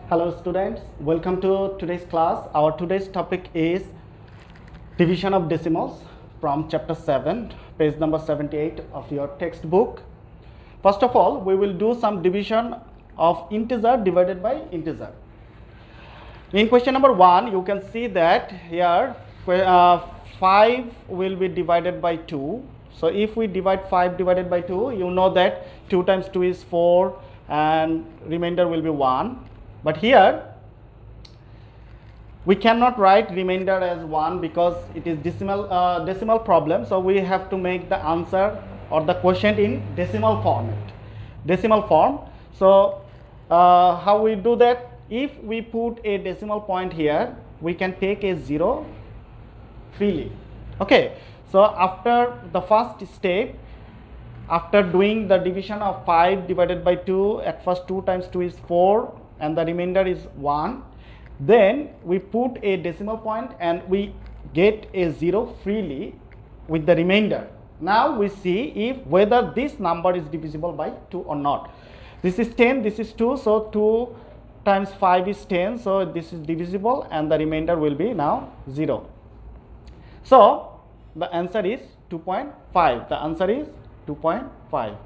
Hello students, welcome to today's class. Our today's topic is division of decimals from chapter 7, page number 78 of your textbook. First of all, we will do some division of integer divided by integer. In question number 1, you can see that here 5 will be divided by 2. So if we divide 5 divided by 2, you know that 2 times 2 is 4 and remainder will be 1. But here we cannot write remainder as 1 because it is decimal problem. So we have to make the answer or the quotient in decimal form. So how we do that? If we put a decimal point here, we can take a 0 freely. Okay, so after the first step, after doing the division of 5 divided by 2, at first 2 times 2 is 4 and the remainder is 1. Then we put a decimal point and we get a 0 freely with the remainder. Now we see if whether this number is divisible by 2 or not. This is 10, this is 2, so 2 times 5 is 10, so this is divisible and the remainder will be now 0. So the answer is 2.5. The answer is 2.5.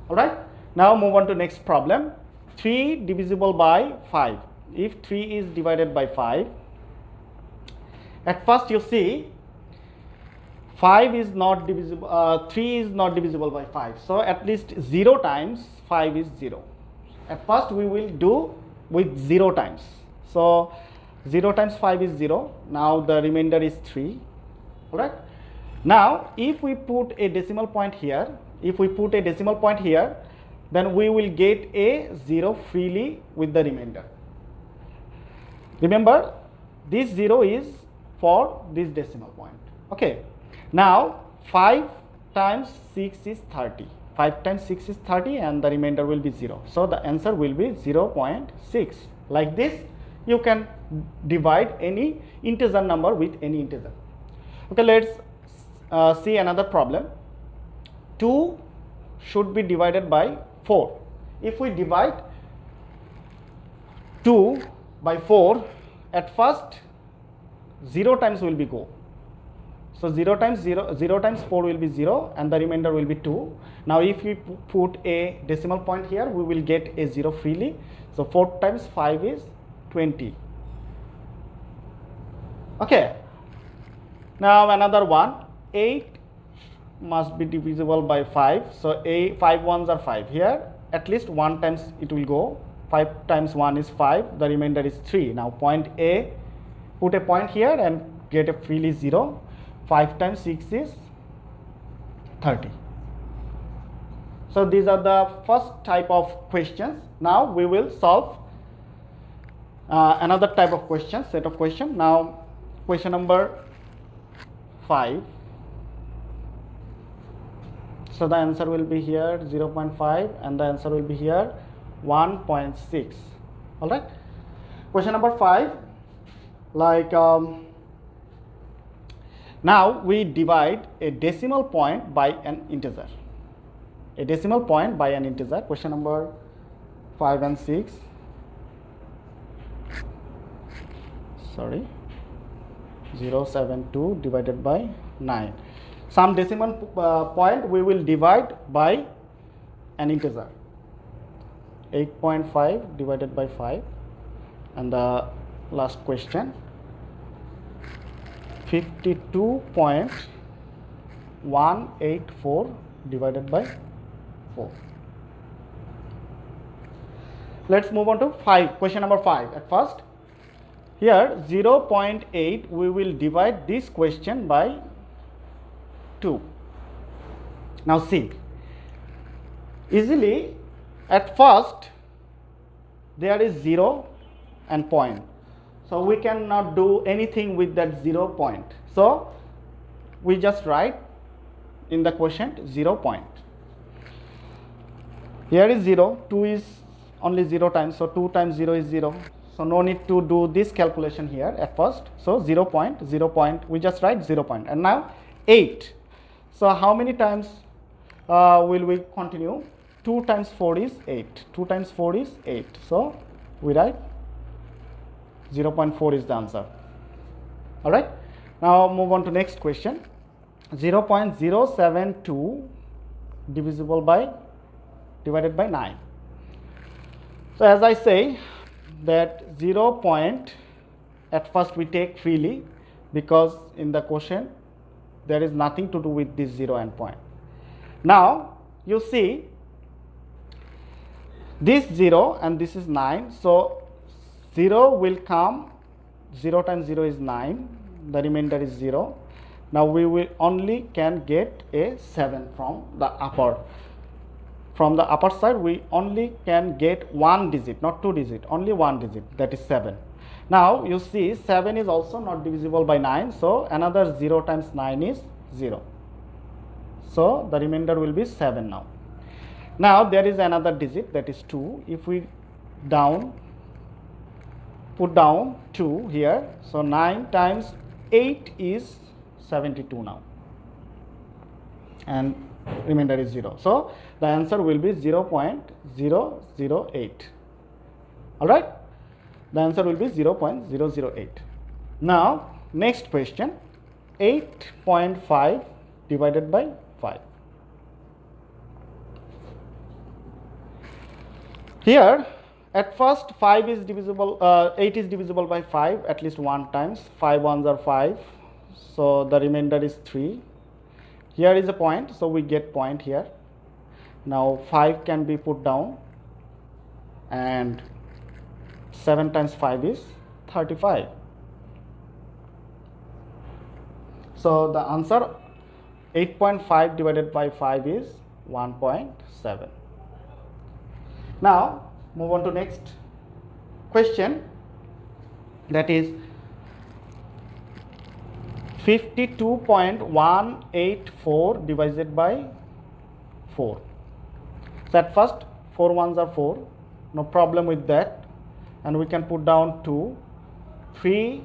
Alright, now move on to next problem. 3 divisible by 5. If 3 is divided by 5, at first you see 5 is not divisible, 3 is not divisible by 5. So at least 0 times 5 is 0. At first we will do with 0 times. So 0 times 5 is 0. Now the remainder is 3. Alright. Now if we put a decimal point here, then we will get a 0 freely with the remainder. Remember, this 0 is for this decimal point. Okay. Now 5 times 6 is 30. 5 times 6 is 30 and the remainder will be 0. So the answer will be 0.6. Like this, you can divide any integer number with any integer. Okay, let's see another problem. 2 should be divided by 4. If we divide 2 by 4, at first 0 times will be go. So 0 times 4 will be 0 and the remainder will be 2. Now if we put a decimal point here, we will get a 0 freely. So 4 times 5 is 20. Okay. Now another one, 8 must be divisible by 5. So 5 ones are 5. Here at least 1 times it will go. 5 times 1 is 5. The remainder is 3. Now point A, put a point here and get a freely 0. 5 times 6 is 30. So these are the first type of questions. Now we will solve another type of question, set of question. Now question number 5. So the answer will be here 0.5 and the answer will be here 1.6. Alright. Question number 5. Like now we divide a decimal point by an integer. A decimal point by an integer. Question number 5 and 6. Sorry. 0.72 divided by 9. Some decimal point we will divide by an integer. 8.5 divided by 5. And the last question, 52.184 divided by 4. Let's move on to question number 5. At first, here 0.8 we will divide this question by 2. Now see, easily at first there is 0 and point. So we cannot do anything with that 0 point. So we just write in the quotient 0 point. Here is 0, 2 is only 0 times, so 2 times 0 is 0. So no need to do this calculation here at first. So 0 point, we just write 0 point. And now 8. So how many times will we continue? 2 times 4 is 8. 2 times 4 is 8. So we write 0.4 is the answer. All right, now move on to next question. 0.072 divided by 9. So as I say that 0 point, at first we take freely because in the question there is nothing to do with this 0 and point. Now you see this 0 and this is 9, so 0 will come, 0 times 0 is 9, the remainder is 0. Now we will only can get a 7 from the upper. From the upper side we only can get one digit, not two digit, only one digit, that is 7. Now you see 7 is also not divisible by 9, so another 0 times 9 is 0. So the remainder will be 7 now. Now there is another digit, that is 2. If we put down 2 here, so 9 times 8 is 72 now, and remainder is 0. So the answer will be 0.008. all right, the answer will be 0.008. Now next question, 8.5 divided by 5. Here at first 5 is divisible, 8 is divisible by 5 at least one times. 5 ones are 5, so the remainder is 3. Here is a point, so we get point here. Now 5 can be put down, and 7 times 5 is 35. So the answer 8.5 divided by 5 is 1.7. Now move on to next question, that is 52.184 divided by 4. So at first 4 ones are 4, no problem with that, and we can put down 2. 3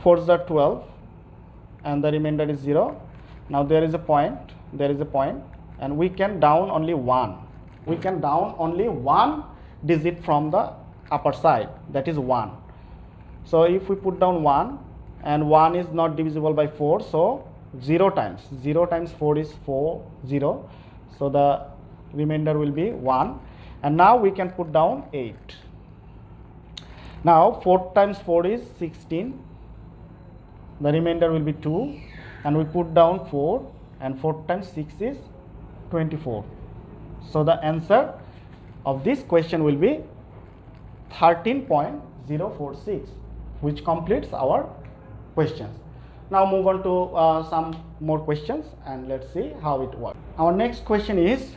4s are 12, and the remainder is 0. Now there is a point, and we can down only 1. We can down only one digit from the upper side, that is 1. So if we put down 1, and 1 is not divisible by 4, so 0 times 4 is 0, so the remainder will be 1. And now we can put down 8. Now 4 times 4 is 16, the remainder will be 2, and we put down 4, and 4 times 6 is 24. So the answer of this question will be 13.046, which completes our questions. Now move on to some more questions, and let's see how it works. Our next question is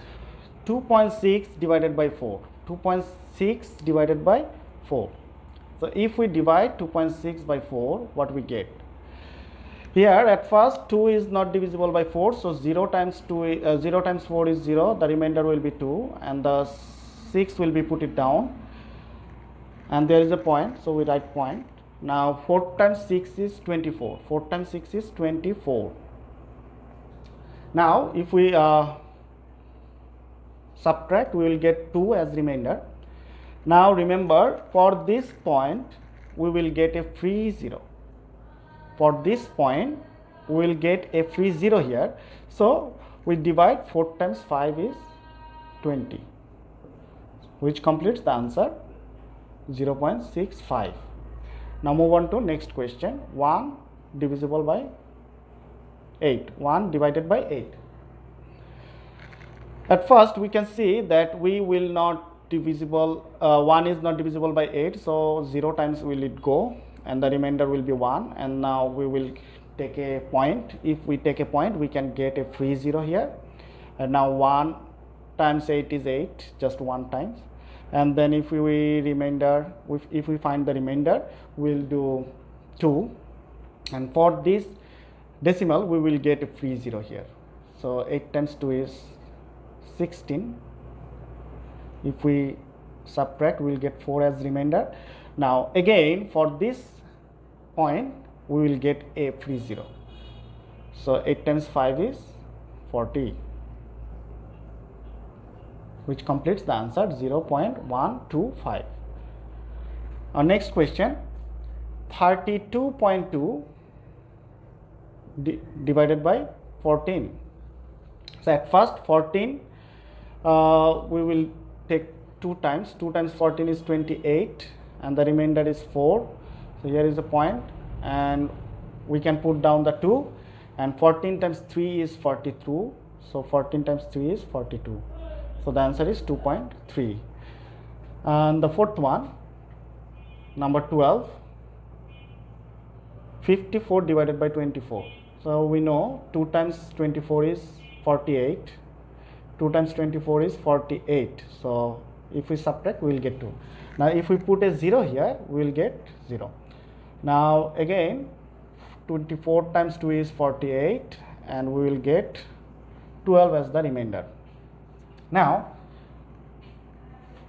2.6 divided by 4. 2.6 divided by 4. So if we divide 2.6 by 4, what we get? Here at first 2 is not divisible by 4, so 0 times 4 is 0, the remainder will be 2, and the 6 will be put it down, and there is a point, so we write point. Now 4 times 6 is 24. 4 times 6 is 24. Now if we subtract, we will get 2 as remainder. Now remember, for this point we will get a free 0. For this point we will get a free 0 here, so we divide 4 times 5 is 20, which completes the answer 0.65. Now move on to next question. 1 divisible by 8. 1 divided by 8. At first we can see that we will not divisible, 1 is not divisible by 8, so 0 times will it go, and the remainder will be 1. And now we will take a point. If we take a point, we can get a free 0 here. And now 1 times 8 is 8, just 1 times. And then if we find the remainder, we'll do 2, and for this decimal we will get a free 0 here. So 8 times 2 is 16. If we subtract, we will get 4 as remainder. Now again for this point we will get a free 0. So 8 times 5 is 40. which completes the answer 0.125. Our next question, 32.2 divided by 14. So at first 14 we will take 2 times 14 is 28 and the remainder is 4. So here is a point and we can put down the 2, and 14 times 3 is 42. So 14 times 3 is 42. So the answer is 2.3. And the fourth one, number 12, 54 divided by 24. So we know 2 times 24 is 48. 2 times 24 is 48. So if we subtract, we will get 2. Now if we put a 0 here, we will get 0. Now again 24 times 2 is 48 and we will get 12 as the remainder. Now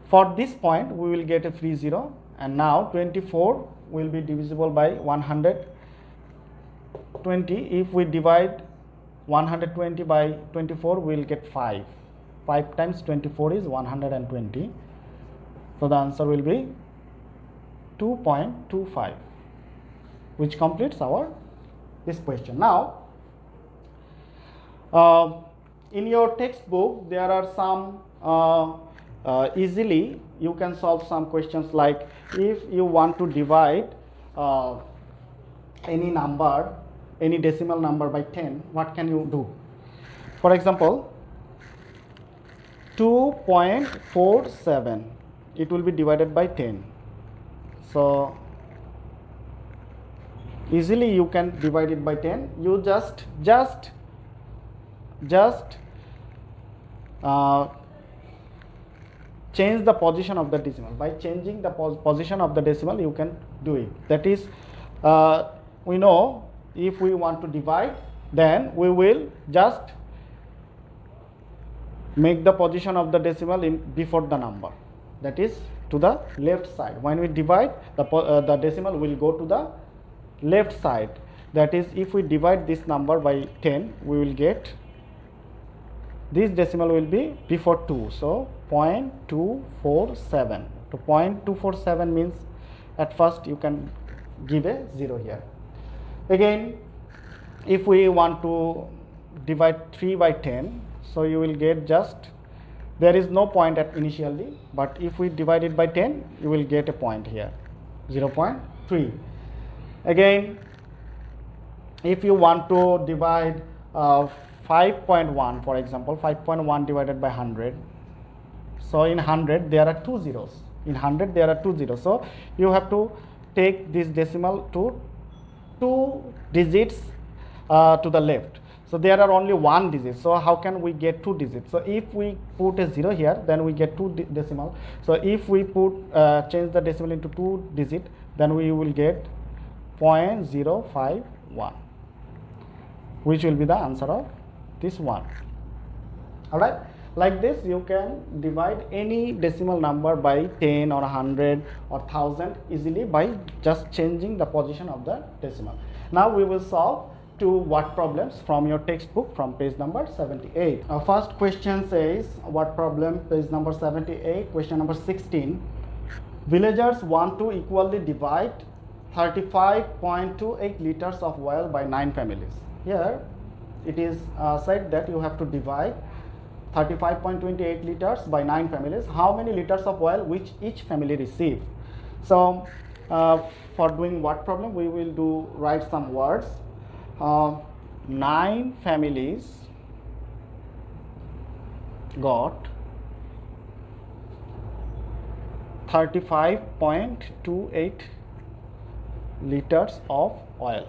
for this point we will get a free 0, and now 24 will be divisible by 120. If we divide 120 by 24, we will get 5. 5 times 24 is 120. So the answer will be 2.25, which completes our this question. Now in your textbook there are some easily you can solve some questions, like if you want to divide any number, any decimal number by 10, what can you do? For example, 2.47, it will be divided by 10. So easily you can divide it by 10. You just change the position of the decimal. By changing the position of the decimal, you can do it. That is, we know if we want to divide, then we will just make the position of the decimal before the number, that is to the left side. When we divide, the decimal will go to the left side. That is, if we divide this number by 10, we will get this decimal will be before 2. So 0.247. So 0.247 means at first you can give a 0 here. Again, if we want to divide 3 by 10, so you will get just, there is no point at initially, but if we divide it by 10, you will get a point here, 0.3. Again, if you want to divide 5.1, for example, 5.1 divided by 100. So in 100 there are 2 zeros. In 100 there are 2 zeros. So you have to take this decimal to 2 digits to the left. So there are only 1 digit. So how can we get 2 digits? So if we put a 0 here, then we get 2 decimal. So if we put change the decimal into 2 digit, then we will get 0.051, which will be the answer of this one. Alright, like this you can divide any decimal number by 10 or 100 or 1000 easily by just changing the position of the decimal. Now we will solve 2 word problems from your textbook from page number 78. Our first question says, word problem, page number 78, question number 16. Villagers want to equally divide 35.28 liters of oil by 9 families. Here it is said that you have to divide 35.28 liters by 9 families. How many liters of oil which each family receive? So for doing word problem, we will write some words. 9 families got 35.28 liters of oil.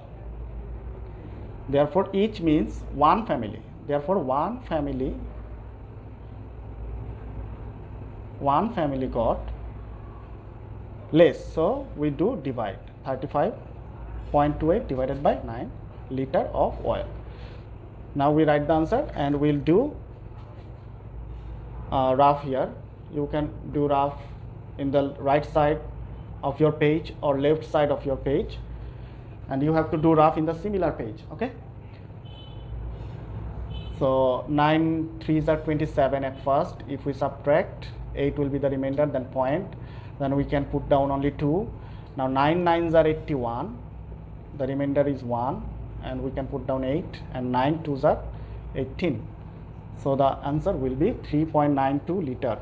Therefore each means one family. Therefore one family got less. So we do divide 35.28 divided by 9 liter of oil. Now we write the answer and we'll do rough here. You can do rough in the right side of your page or left side of your page, and you have to do rough in the similar page. Okay, So 9 3s are 27 at first. If we subtract, 8 will be the remainder, then point. Then we can put down only 2. Now 9 9s are 81. The remainder is 1, and we can put down 8, and 9 2s are 18. So the answer will be 3.92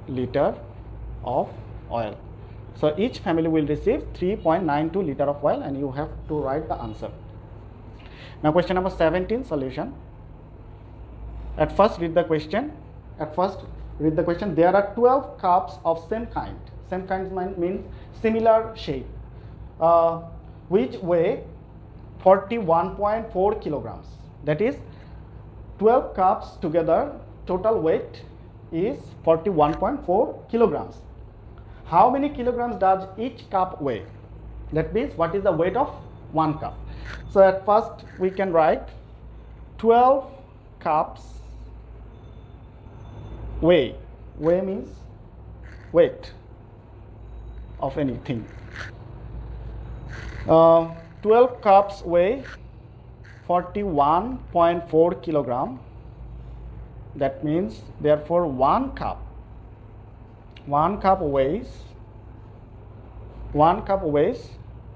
liter of oil. So each family will receive 3.92 liter of oil, and you have to write the answer. Now question number 17, solution. At first read the question. There are 12 cups of same kind. Same kind means similar shape, which weigh 41.4 kilograms. That is 12 cups together, total weight is 41.4 kilograms. How many kilograms does each cup weigh? That means what is the weight of one cup? So at first we can write 12 cups weigh. Weigh means weight of anything. 12 cups weigh 41.4 kilogram. That means therefore one cup weighs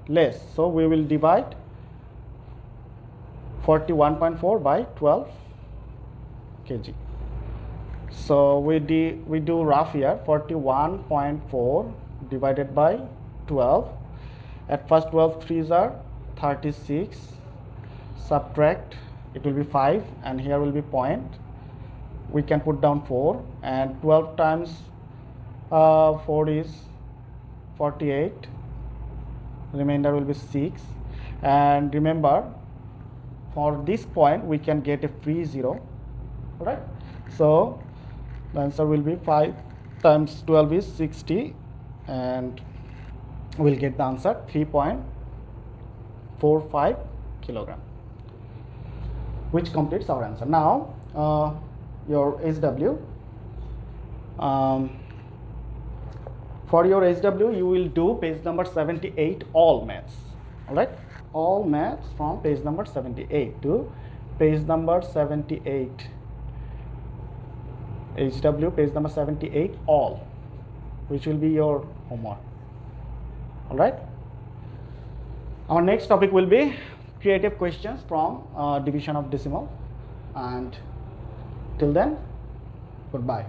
less. So we will divide 41.4 by 12 kg. So we do rough here. 41.4 divided by 12. At first 12 3s are 36. Subtract, it will be 5, and here will be point. We can put down 4, and 12 times 4 is 48. Remainder will be 6. And remember, for this point we can get a free 0. Alright, so the answer will be 5 times 12 is 60, and we'll get the answer 3.45 kilogram, which completes our answer. Now your SW, for your SW you will do page number 78, all maths. Alright, all maths from page number 78 to page number 78. HW page number 78, all, which will be your homework. Alright, our next topic will be creative questions from division of decimal, and till then, goodbye.